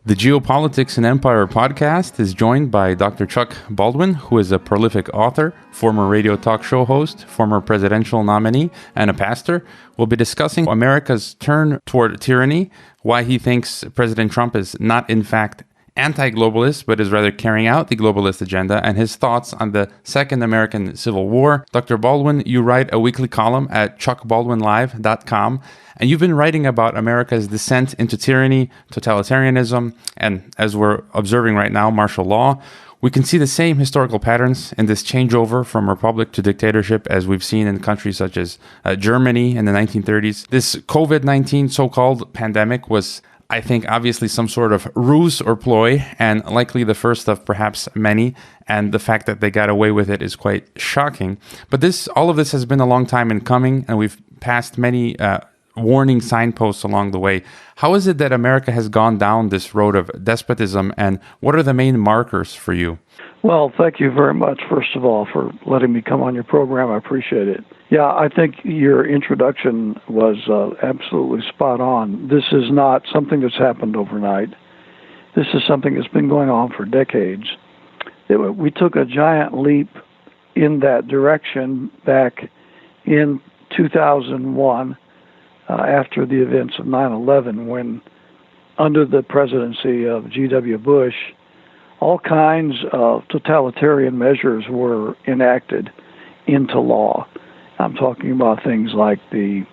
The Geopolitics and Empire podcast is joined by Dr. Chuck Baldwin, who is a prolific author, former radio talk show host, former presidential nominee, and a pastor. We'll be discussing America's turn toward tyranny, why he thinks President Trump is not in fact anti-globalist, but is rather carrying out the globalist agenda, and his thoughts on the Second American Civil War. Dr. Baldwin, you write a weekly column at chuckbaldwinlive.com, and you've been writing about America's descent into tyranny, totalitarianism, and as we're observing right now, martial law. We can see the same historical patterns in this changeover from republic to dictatorship as we've seen in countries such as Germany in the 1930s. This COVID-19 so-called pandemic was, I think, obviously some sort of ruse or ploy, and likely the first of perhaps many. And the fact that they got away with it is quite shocking. But all of this has been a long time in coming, and we've passed many warning signposts along the way. How is it that America has gone down this road of despotism, and what are the main markers for you? Well, thank you very much, first of all, for letting me come on your program. I appreciate it. Yeah, I think your introduction was absolutely spot on. This is not something that's happened overnight. This is something that's been going on for decades. We took a giant leap in that direction back in 2001 after the events of 9/11, when under the presidency of G.W. Bush, all kinds of totalitarian measures were enacted into law. I'm talking about things like the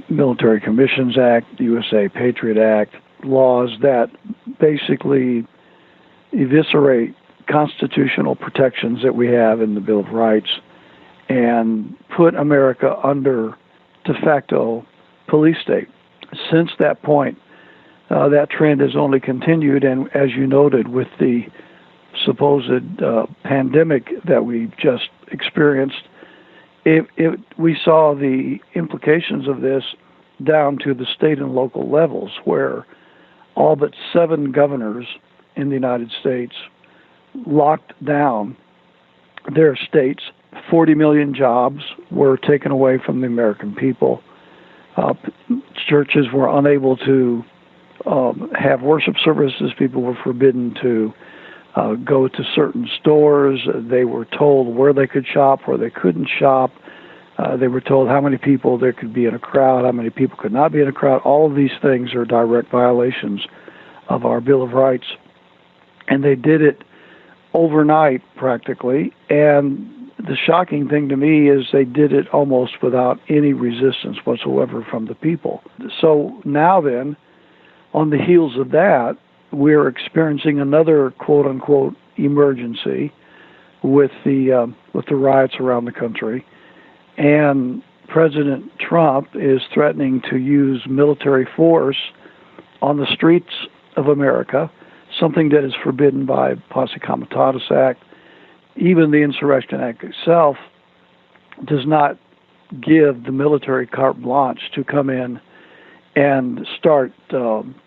Military Commissions Act, the USA Patriot Act, laws that basically eviscerate constitutional protections that we have in the Bill of Rights and put America under de facto police state. Since that point, that trend has only continued, and as you noted, with the supposed pandemic that we've just experienced, we saw the implications of this down to the state and local levels, where all but 7 governors in the United States locked down their states. 40 million jobs were taken away from the American people. Churches were unable to have worship services. People were forbidden to go to certain stores. They were told where they could shop, where they couldn't shop. They were told how many people there could be in a crowd, how many people could not be in a crowd. All of these things are direct violations of our Bill of Rights. And they did it overnight, practically. And the shocking thing to me is they did it almost without any resistance whatsoever from the people. So now then, on the heels of that, we're experiencing another quote-unquote emergency with the riots around the country, and President Trump is threatening to use military force on the streets of America, something that is forbidden by Posse Comitatus Act. Even the Insurrection Act itself does not give the military carte blanche to come in and start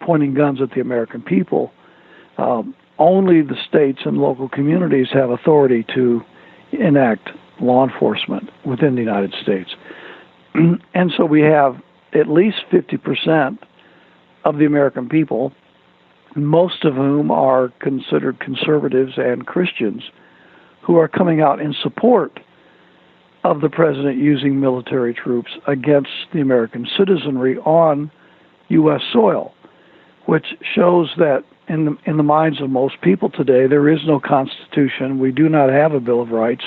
pointing guns at the American people. Only the states and local communities have authority to enact law enforcement within the United States. And so we have at least 50% of the American people, most of whom are considered conservatives and Christians, who are coming out in support of the president using military troops against the American citizenry on U.S. soil, which shows that in the minds of most people today, there is no Constitution. We do not have a Bill of Rights,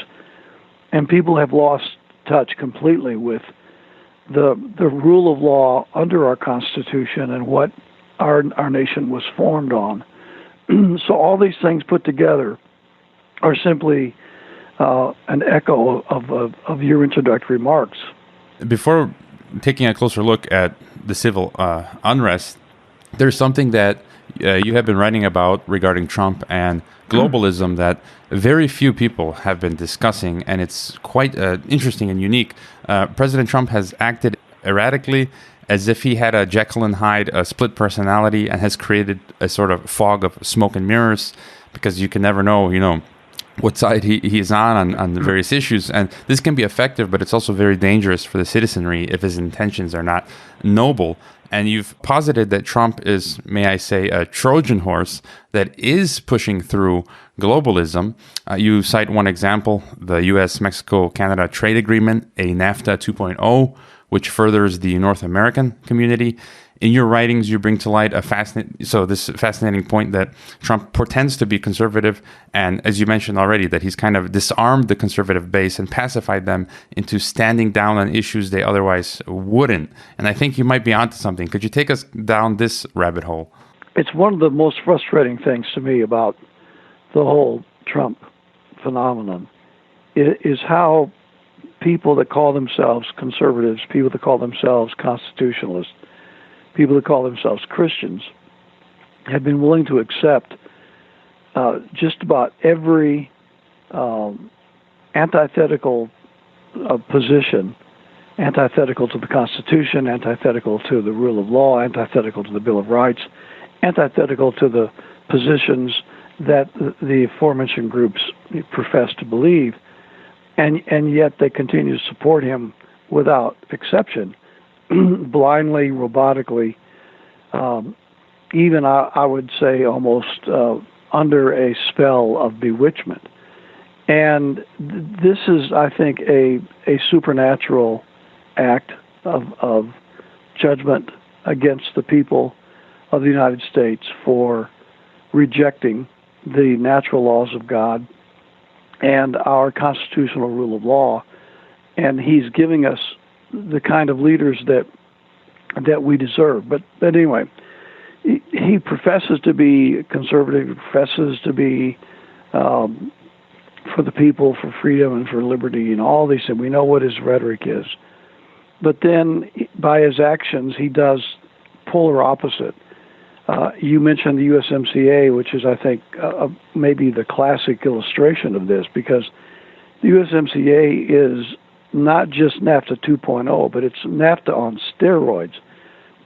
and people have lost touch completely with the rule of law under our Constitution and what our nation was formed on. So all these things put together are simply an echo of your introductory remarks. Before taking a closer look at the civil unrest, there's something that you have been writing about regarding Trump and globalism that very few people have been discussing, and it's quite interesting and unique. President Trump has acted erratically, as if he had a Jekyll and Hyde split personality, and has created a sort of fog of smoke and mirrors, because you can never know, what side he's on the various issues. And this can be effective, but it's also very dangerous for the citizenry if his intentions are not noble. And you've posited that Trump is, may I say, a Trojan horse that is pushing through globalism. You cite one example, the US-Mexico-Canada trade agreement, a NAFTA 2.0, which furthers the North American community. In your writings, you bring to light this fascinating point that Trump pretends to be conservative, and as you mentioned already, that he's kind of disarmed the conservative base and pacified them into standing down on issues they otherwise wouldn't. And I think you might be onto something. Could you take us down this rabbit hole? It's one of the most frustrating things to me about the whole Trump phenomenon is how people that call themselves conservatives, people that call themselves constitutionalists, people that call themselves Christians, have been willing to accept just about every antithetical position, antithetical to the Constitution, antithetical to the rule of law, antithetical to the Bill of Rights, antithetical to the positions that the aforementioned groups profess to believe, and yet they continue to support him without exception. Blindly, robotically, even I would say almost under a spell of bewitchment. And this is, I think, a supernatural act of judgment against the people of the United States for rejecting the natural laws of God and our constitutional rule of law. And he's giving us the kind of leaders that we deserve. But anyway, he professes to be conservative. He professes to be for the people, for freedom, and for liberty, and all these things. We know what his rhetoric is. But then, by his actions, he does polar opposite. You mentioned the USMCA, which is, I think, maybe the classic illustration of this, because the USMCA is not just NAFTA 2.0, but it's NAFTA on steroids.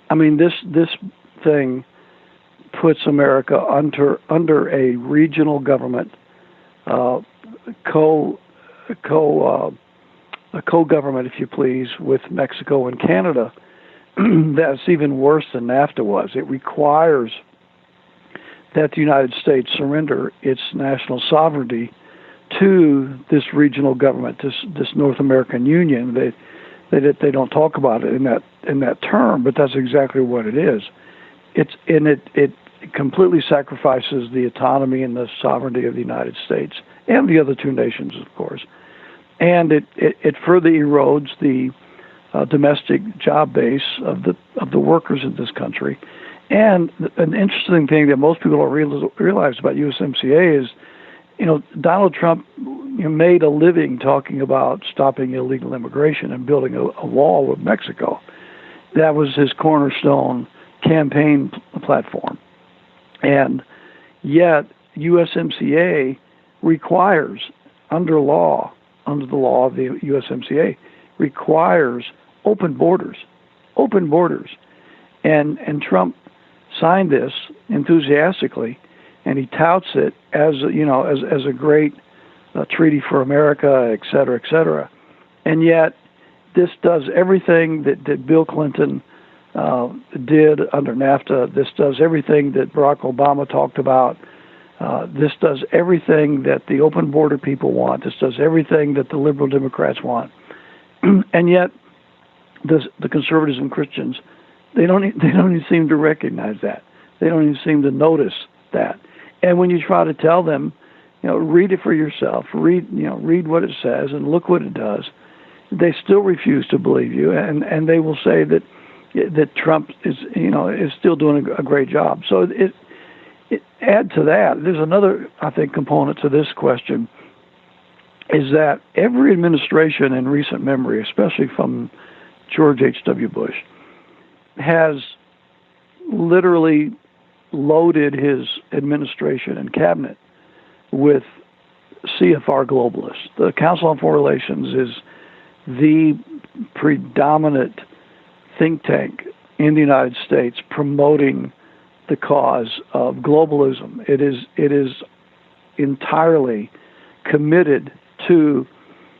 I mean, this thing puts America under a regional government, a co-government, if you please, with Mexico and Canada. That's even worse than NAFTA was. It requires that the United States surrender its national sovereignty to this regional government, this North American Union. They don't talk about it in that term, but that's exactly what it is. It completely sacrifices the autonomy and the sovereignty of the United States and the other two nations, of course, and it further erodes the domestic job base of the workers in this country. And an interesting thing that most people don't realize about USMCA is, Donald Trump made a living talking about stopping illegal immigration and building a wall with Mexico. That was his cornerstone campaign platform. And yet, USMCA requires, under the law of the USMCA, requires open borders. And Trump signed this enthusiastically, and he touts it as a great treaty for America, et cetera, and yet this does everything that Bill Clinton did under NAFTA. This does everything that Barack Obama talked about. This does everything that the open border people want. This does everything that the liberal Democrats want, and yet the conservatives and Christians, they don't even seem to recognize that. They don't even seem to notice that. And when you try to tell them, read it for yourself, read what it says and look what it does, they still refuse to believe you, and they will say that Trump is still doing a great job. So it add to that, there's another, I think, component to this question, is that every administration in recent memory, especially from George H.W. Bush, has literally loaded his administration and cabinet with CFR globalists. The Council on Foreign Relations is the predominant think tank in the United States promoting the cause of globalism. It is entirely committed to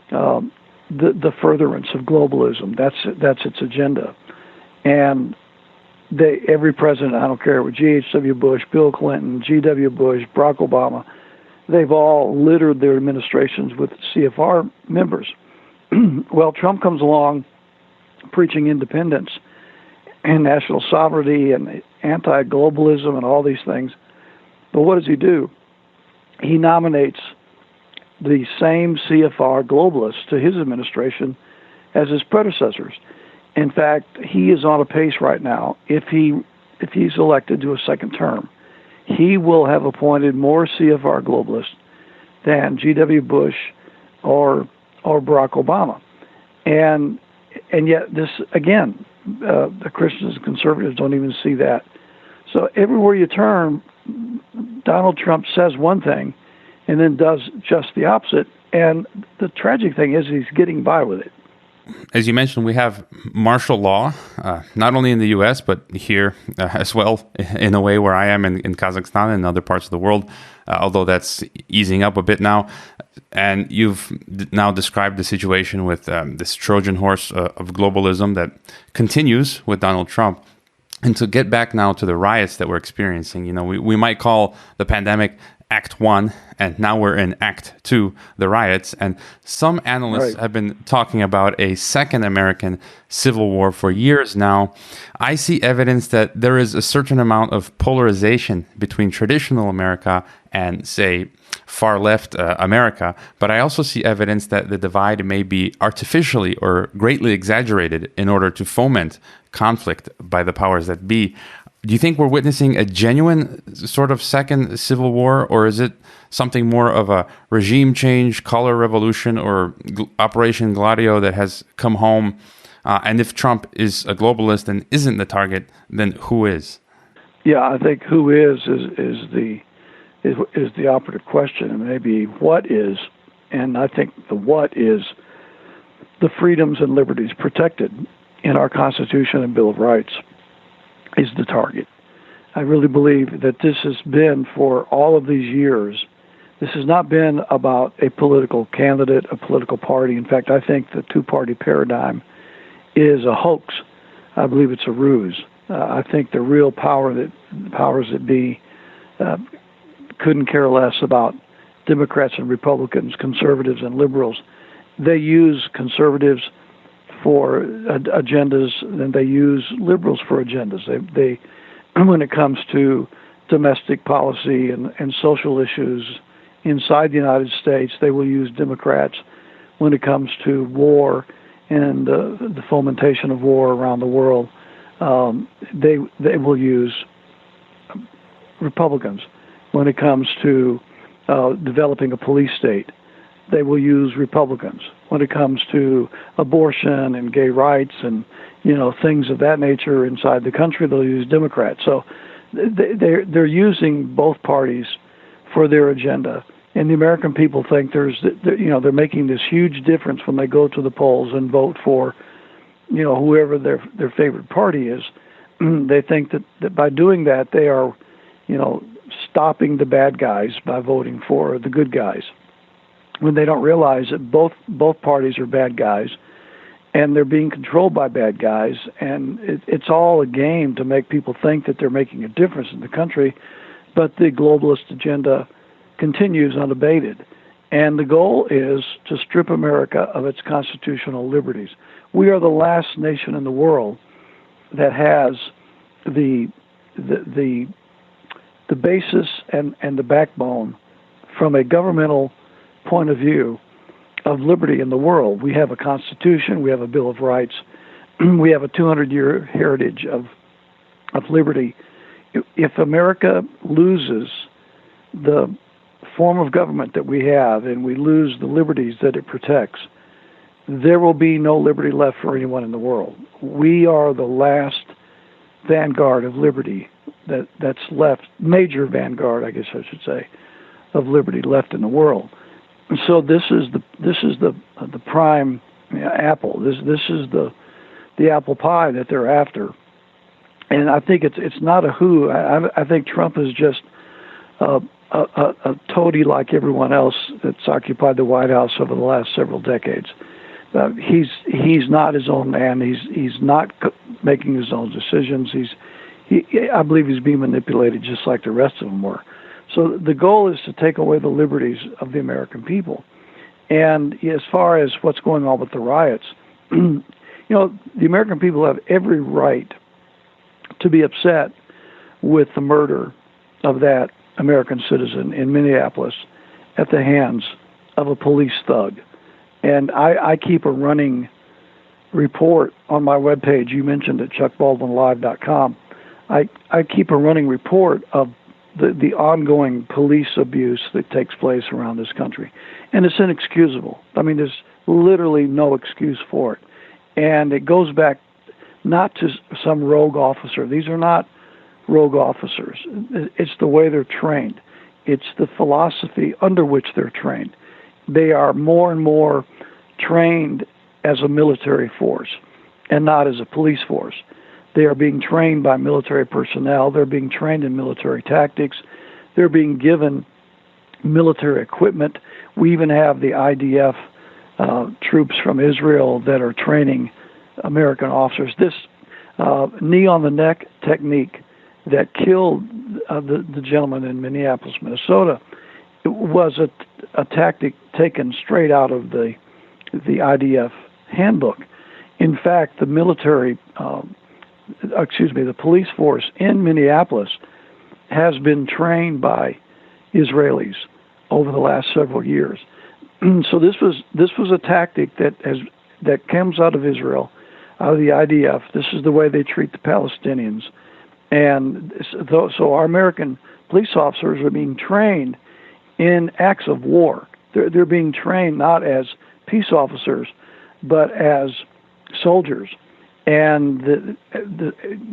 the furtherance of globalism. That's its agenda. And every president, I don't care, with G.H.W. Bush, Bill Clinton, G.W. Bush, Barack Obama, they've all littered their administrations with CFR members. Well, Trump comes along preaching independence and national sovereignty and anti-globalism and all these things. But what does he do? He nominates the same CFR globalists to his administration as his predecessors. In fact, he is on a pace right now. If he's elected to a second term, he will have appointed more CFR globalists than G.W. Bush or Barack Obama. And yet this, again, the Christians and conservatives don't even see that. So everywhere you turn, Donald Trump says one thing and then does just the opposite. And the tragic thing is he's getting by with it. As you mentioned, we have martial law, not only in the U.S., but here as well, in a way where I am in Kazakhstan and other parts of the world, although that's easing up a bit now. And you've now described the situation with this Trojan horse of globalism that continues with Donald Trump. And to get back now to the riots that we're experiencing, we might call the pandemic Act 1, and now we're in Act 2, the riots. And some analysts have been talking about a second American Civil War for years now. I see evidence that there is a certain amount of polarization between traditional America and, say, far left America, but I also see evidence that the divide may be artificially or greatly exaggerated in order to foment conflict by the powers that be. Do you think we're witnessing a genuine sort of second civil war, or is it something more of a regime change, color revolution, or Operation Gladio that has come home? And if Trump is a globalist and isn't the target, then who is? Yeah, I think who is the operative question, and maybe what is. And I think the what is the freedoms and liberties protected in our Constitution and Bill of Rights is the target. I really believe that this has been, for all of these years, this has not been about a political candidate, a political party. In fact, I think the two-party paradigm is a hoax. I believe it's a ruse. I think the real powers that be couldn't care less about Democrats and Republicans, conservatives and liberals. They use conservatives for agendas, and they use liberals for agendas. They when it comes to domestic policy and social issues inside the United States, they will use Democrats. When it comes to war and the fomentation of war around the world, they will use Republicans. When it comes to developing a police state, they will use Republicans. When it comes to abortion and gay rights and things of that nature inside the country, they'll use Democrats. So they're using both parties for their agenda. And the American people think they're making this huge difference when they go to the polls and vote for whoever their favorite party is. They think that by doing that they are stopping the bad guys by voting for the good guys, when they don't realize that both parties are bad guys and they're being controlled by bad guys, and it's all a game to make people think that they're making a difference in the country. But the globalist agenda continues unabated, and the goal is to strip America of its constitutional liberties. We are the last nation in the world that has the basis and the backbone from a governmental point of view of liberty in the world. We have a Constitution, we have a Bill of Rights, we have a 200-year heritage of liberty. If America loses the form of government that we have and we lose the liberties that it protects, there will be no liberty left for anyone in the world. We are the last vanguard of liberty that's left, major vanguard, I guess I should say, of liberty left in the world. And so this is the prime apple. This is the apple pie that they're after. And I think it's not a who. I think Trump is just a toady like everyone else that's occupied the White House over the last several decades. He's not his own man. He's not making his own decisions. I believe he's being manipulated just like the rest of them were. So the goal is to take away the liberties of the American people. And as far as what's going on with the riots, the American people have every right to be upset with the murder of that American citizen in Minneapolis at the hands of a police thug. And I keep a running report on my webpage. You mentioned it, chuckbaldwinlive.com. I keep a running report of the ongoing police abuse that takes place around this country. And it's inexcusable. I mean, there's literally no excuse for it. And it goes back not to some rogue officer. These are not rogue officers. It's the way they're trained. It's the philosophy under which they're trained. They are more and more trained as a military force and not as a police force. They are being trained by military personnel. They're being trained in military tactics. They're being given military equipment. We even have the IDF troops from Israel that are training American officers. This knee on the neck technique that killed the gentleman in Minneapolis, Minnesota, was a tactic taken straight out of the IDF handbook. In fact, the police force in Minneapolis has been trained by Israelis over the last several years. So this was a tactic that comes out of Israel, out of the IDF. This is the way they treat the Palestinians. And so our American police officers are being trained in acts of war. They're being trained not as peace officers, but as soldiers. And the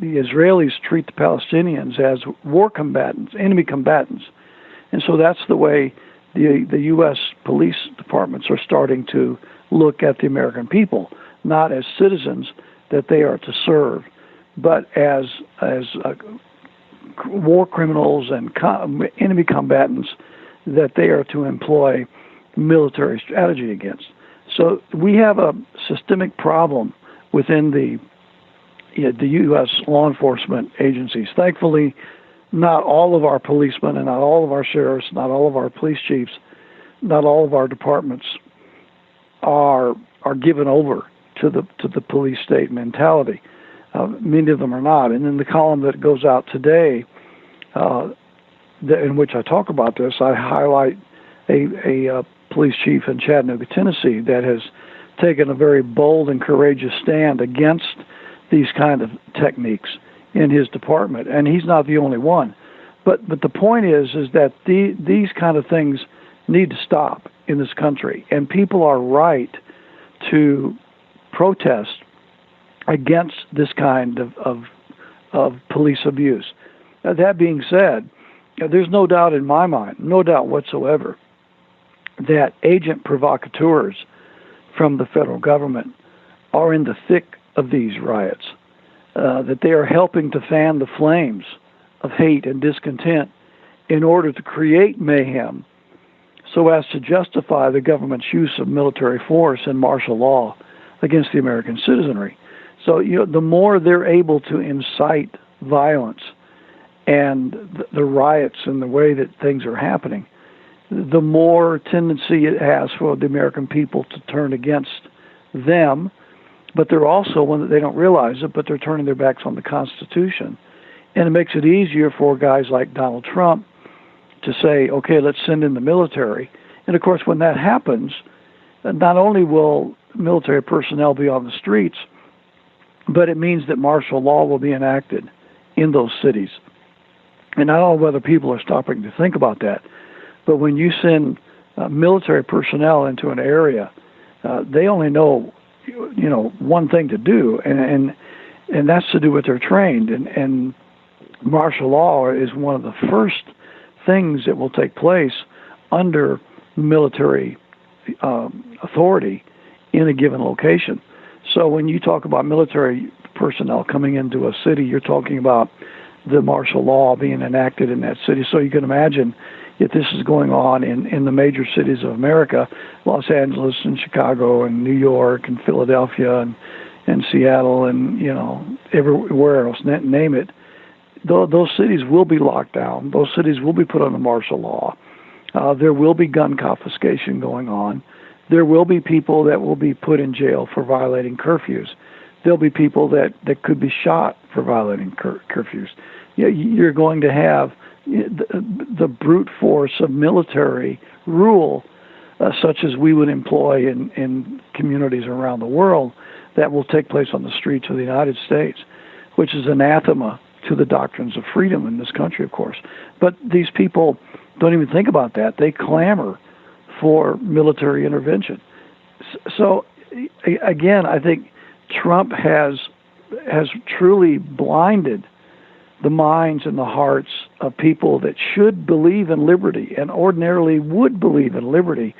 Israelis treat the Palestinians as war combatants, enemy combatants. And so that's the way the U.S. police departments are starting to look at the American people, not as citizens that they are to serve, but as war criminals and enemy combatants that they are to employ military strategy against. So we have a systemic problem within the U.S. law enforcement agencies. Thankfully, not all of our policemen and not all of our sheriffs, not all of our police chiefs, not all of our departments are given over to the police state mentality. Many of them are not. And in the column that goes out today, in which I talk about this, I highlight a police chief in Chattanooga, Tennessee, that has taken a very bold and courageous stand against these kind of techniques in his department, and he's not the only one. But the point is that these kind of things need to stop in this country, and people are right to protest against this kind of police abuse. That being said, there's no doubt in my mind, no doubt whatsoever, that agent provocateurs from the federal government are in the thick of these riots, that they are helping to fan the flames of hate and discontent in order to create mayhem so as to justify the government's use of military force and martial law against the American citizenry. So, the more they're able to incite violence and the riots and the way that things are happening, the more tendency it has for the American people to turn against them. But they're also, when they don't realize it, but they're turning their backs on the Constitution. And it makes it easier for guys like Donald Trump to say, okay, let's send in the military. And of course, when that happens, not only will military personnel be on the streets, but it means that martial law will be enacted in those cities. And I don't know whether people are stopping to think about that, but when you send military personnel into an area, they only know, one thing to do, and that's to do what they're trained. And martial law is one of the first things that will take place under military authority in a given location. So when you talk about military personnel coming into a city, you're talking about the martial law being enacted in that city. So you can imagine if this is going on in the major cities of America, Los Angeles and Chicago and New York and Philadelphia and Seattle and, everywhere else, name it, those cities will be locked down. Those cities will be put under martial law. There will be gun confiscation going on. There will be people that will be put in jail for violating curfews. There'll be people that could be shot for violating curfews. You're going to have the brute force of military rule, such as we would employ in communities around the world, that will take place on the streets of the United States, which is anathema to the doctrines of freedom in this country, of course. But these people don't even think about that. They clamor for military intervention. So, again, I think Trump has truly blinded the minds and the hearts of people that should believe in liberty and ordinarily would believe in liberty,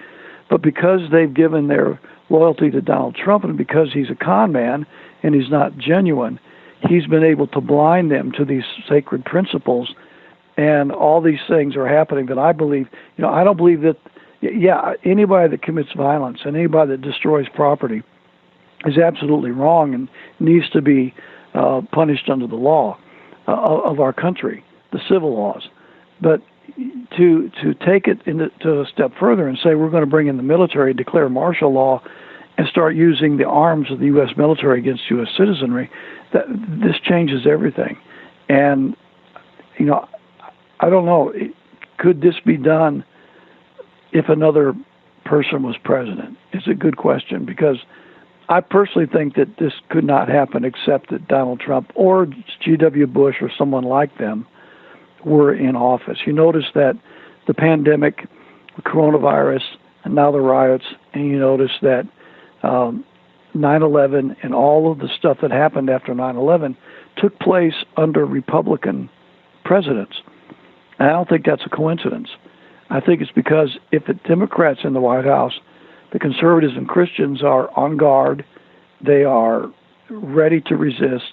but because they've given their loyalty to Donald Trump and because he's a con man and he's not genuine, he's been able to blind them to these sacred principles, and all these things are happening that I believe, I don't believe that, anybody that commits violence and anybody that destroys property is absolutely wrong and needs to be punished under the law of our country, the civil laws. But to take it to a step further and say we're going to bring in the military, declare martial law, and start using the arms of the U.S. military against U.S. citizenry, this changes everything. And, I don't know, could this be done if another person was president? It's a good question, because I personally think that this could not happen except that Donald Trump or G.W. Bush or someone like them were in office. You notice that the pandemic, the coronavirus, and now the riots, and you notice that 9/11 and all of the stuff that happened after 9/11 took place under Republican presidents. And I don't think that's a coincidence. I think it's because if the Democrats in the White House, the conservatives and Christians are on guard, they are ready to resist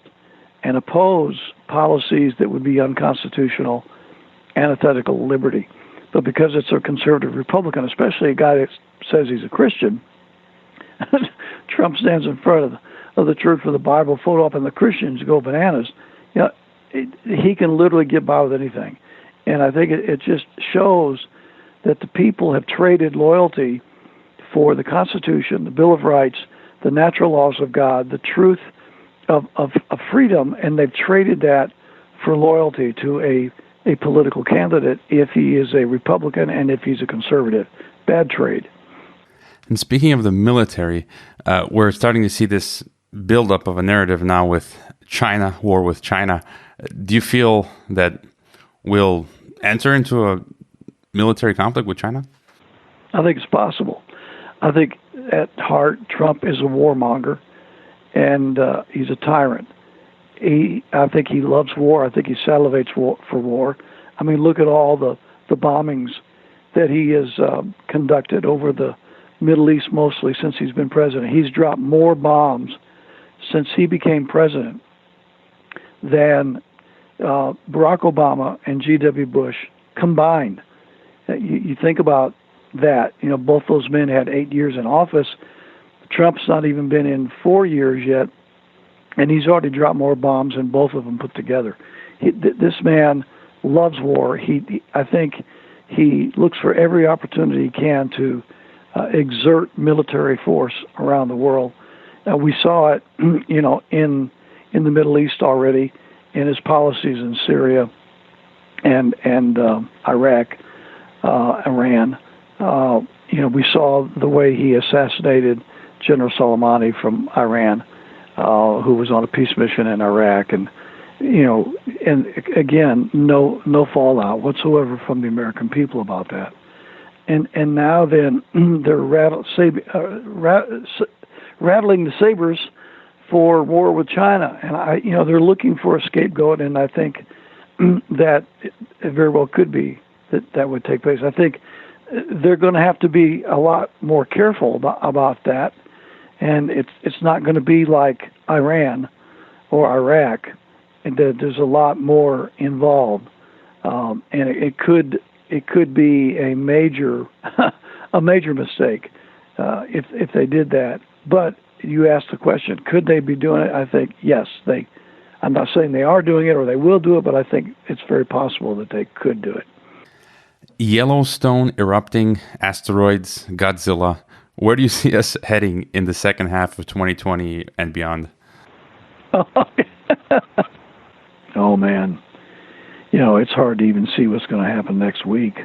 and oppose policies that would be unconstitutional, antithetical to liberty. But because it's a conservative Republican, especially a guy that says he's a Christian, Trump stands in front of the church with a Bible photo up and the Christians go bananas. He can literally get by with anything. And I think it just shows that the people have traded loyalty for the Constitution, the Bill of Rights, the natural laws of God, the truth of freedom, and they've traded that for loyalty to a political candidate if he is a Republican and if he's a conservative. Bad trade. And speaking of the military, we're starting to see this buildup of a narrative now with China, war with China. Do you feel that we'll enter into a military conflict with China? I think it's possible. I think at heart, Trump is a warmonger, and he's a tyrant. I think he loves war. I think he salivates for war. I mean, look at all the bombings that he has conducted over the Middle East, mostly since he's been president. He's dropped more bombs since he became president than Barack Obama and G.W. Bush combined. You think about that. Both those men had 8 years in office. Trump's not even been in 4 years yet, and he's already dropped more bombs than both of them put together. This man loves war. I think he looks for every opportunity he can to exert military force around the world. We saw it, in the Middle East already, in his policies in Syria and Iraq, Iran. We saw the way he assassinated General Soleimani from Iran, who was on a peace mission in Iraq, and again, no fallout whatsoever from the American people about that. And now then they're rattling the sabers for war with China, and they're looking for a scapegoat, and I think that it very well could be that would take place. I think they're going to have to be a lot more careful about that, and it's not going to be like Iran or Iraq and that there's a lot more involved, and it could be a major a major mistake if they did that. But you asked the question, could they be doing it? I think yes. I'm not saying they are doing it or they will do it, but I think it's very possible that they could do it. Yellowstone erupting, asteroids, Godzilla. Where do you see us heading in the second half of 2020 and beyond? Oh man, it's hard to even see what's going to happen next week.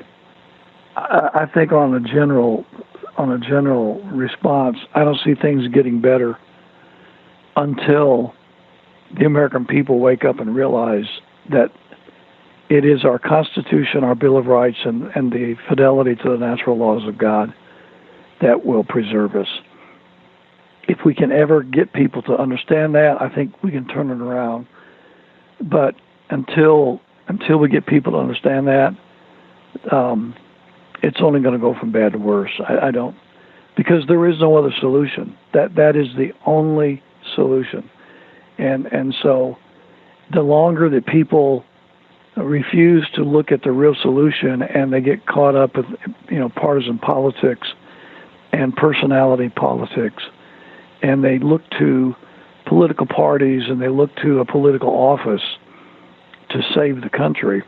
I think on a general response, I don't see things getting better until the American people wake up and realize that it is our Constitution, our Bill of Rights, and the fidelity to the natural laws of God that will preserve us. If we can ever get people to understand that, I think we can turn it around. But until we get people to understand that, it's only going to go from bad to worse. I don't, because there is no other solution. That is the only solution. And so the longer that people refuse to look at the real solution and they get caught up with partisan politics and personality politics, and they look to political parties and they look to a political office to save the country,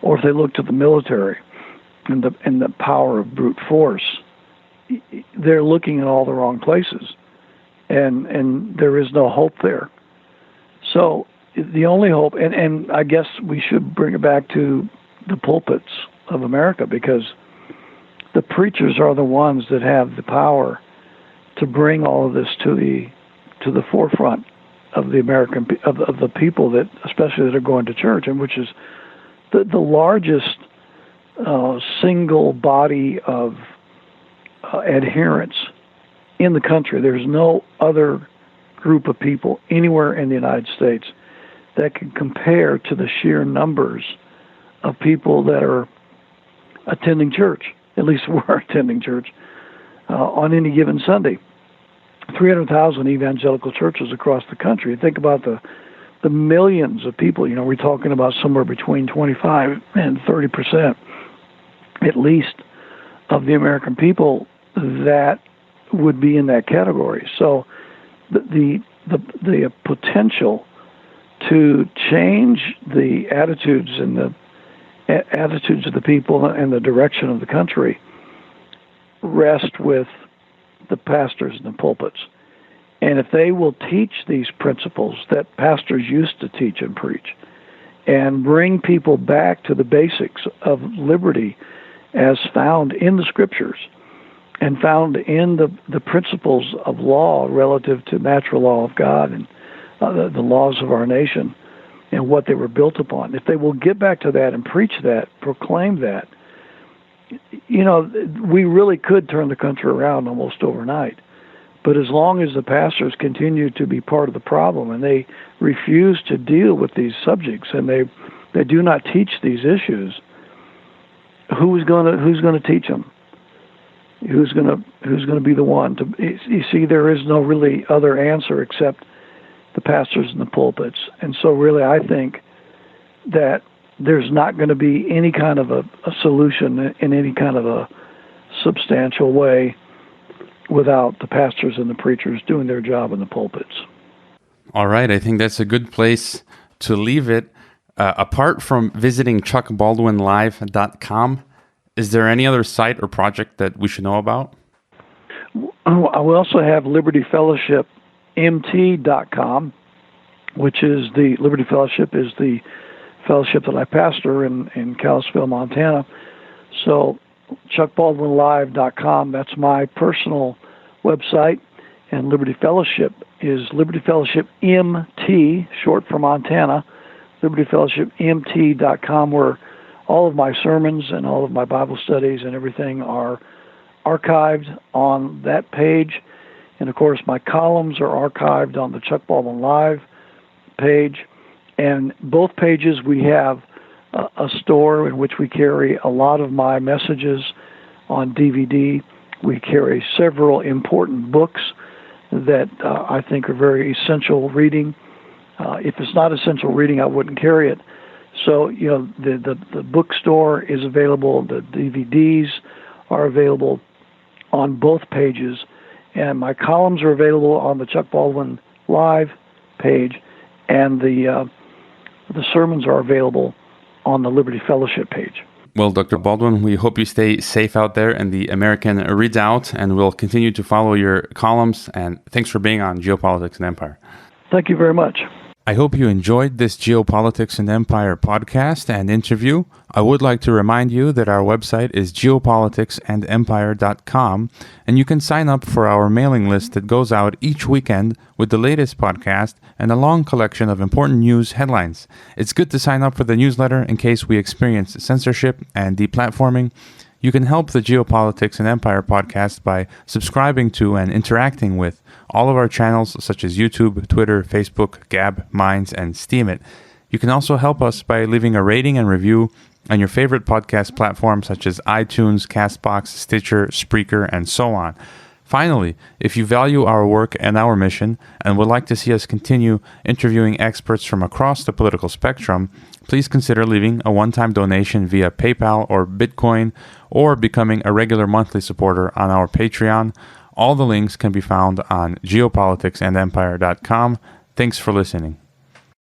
or if they look to the military and the power of brute force, they're looking in all the wrong places. And there is no hope there. So the only hope, and I guess we should bring it back to the pulpits of America, because the preachers are the ones that have the power to bring all of this to the forefront of the American of the people that, especially that are going to church, and which is the largest single body of adherents in the country. There's no other group of people anywhere in the United States that can compare to the sheer numbers of people that are attending church, at least we're attending church, on any given Sunday. 300,000 evangelical churches across the country. Think about the millions of people. We're talking about somewhere between 25 and 30%, at least, of the American people that would be in that category. So the potential to change the attitudes and the attitudes of the people and the direction of the country rest with the pastors and the pulpits. And if they will teach these principles that pastors used to teach and preach, and bring people back to the basics of liberty as found in the Scriptures and found in the principles of law relative to natural law of God and the laws of our nation and what they were built upon, if they will get back to that and preach that, proclaim that, we really could turn the country around almost overnight. But as long as the pastors continue to be part of the problem and they refuse to deal with these subjects and they do not teach these issues, who's going to teach them? Who's going to be the one to? You see, there is no really other answer except the pastors and the pulpits. And so, really, I think that there's not going to be any kind of a solution in any kind of a substantial way without the pastors and the preachers doing their job in the pulpits. All right. I think that's a good place to leave it. Apart from visiting chuckbaldwinlive.com, is there any other site or project that we should know about? We also have libertyfellowshipmt.com, which is the Liberty Fellowship is the fellowship that I pastor in Kalispell, Montana. So chuckbaldwinlive.com, that's my personal website, and Liberty Fellowship is Liberty Fellowship MT, short for Montana, libertyfellowshipmt.com, where all of my sermons and all of my Bible studies and everything are archived on that page. And, of course, my columns are archived on the Chuck Baldwin Live page. And both pages we have a store in which we carry a lot of my messages on DVD. We carry several important books that I think are very essential reading. If it's not essential reading, I wouldn't carry it. So, the bookstore is available. The DVDs are available on both pages. And my columns are available on the Chuck Baldwin Live page. And the sermons are available on the Liberty Fellowship page. Well, Dr. Baldwin, we hope you stay safe out there in the American redoubt, and we'll continue to follow your columns. And thanks for being on Geopolitics and Empire. Thank you very much. I hope you enjoyed this Geopolitics and Empire podcast and interview. I would like to remind you that our website is geopoliticsandempire.com, and you can sign up for our mailing list that goes out each weekend with the latest podcast and a long collection of important news headlines. It's good to sign up for the newsletter in case we experience censorship and deplatforming. You can help the Geopolitics and Empire podcast by subscribing to and interacting with all of our channels such as YouTube, Twitter, Facebook, Gab, Minds, and Steemit. You can also help us by leaving a rating and review on your favorite podcast platforms such as iTunes, CastBox, Stitcher, Spreaker, and so on. Finally, if you value our work and our mission and would like to see us continue interviewing experts from across the political spectrum, please consider leaving a one-time donation via PayPal or Bitcoin, or becoming a regular monthly supporter on our Patreon. All the links can be found on geopoliticsandempire.com. Thanks for listening.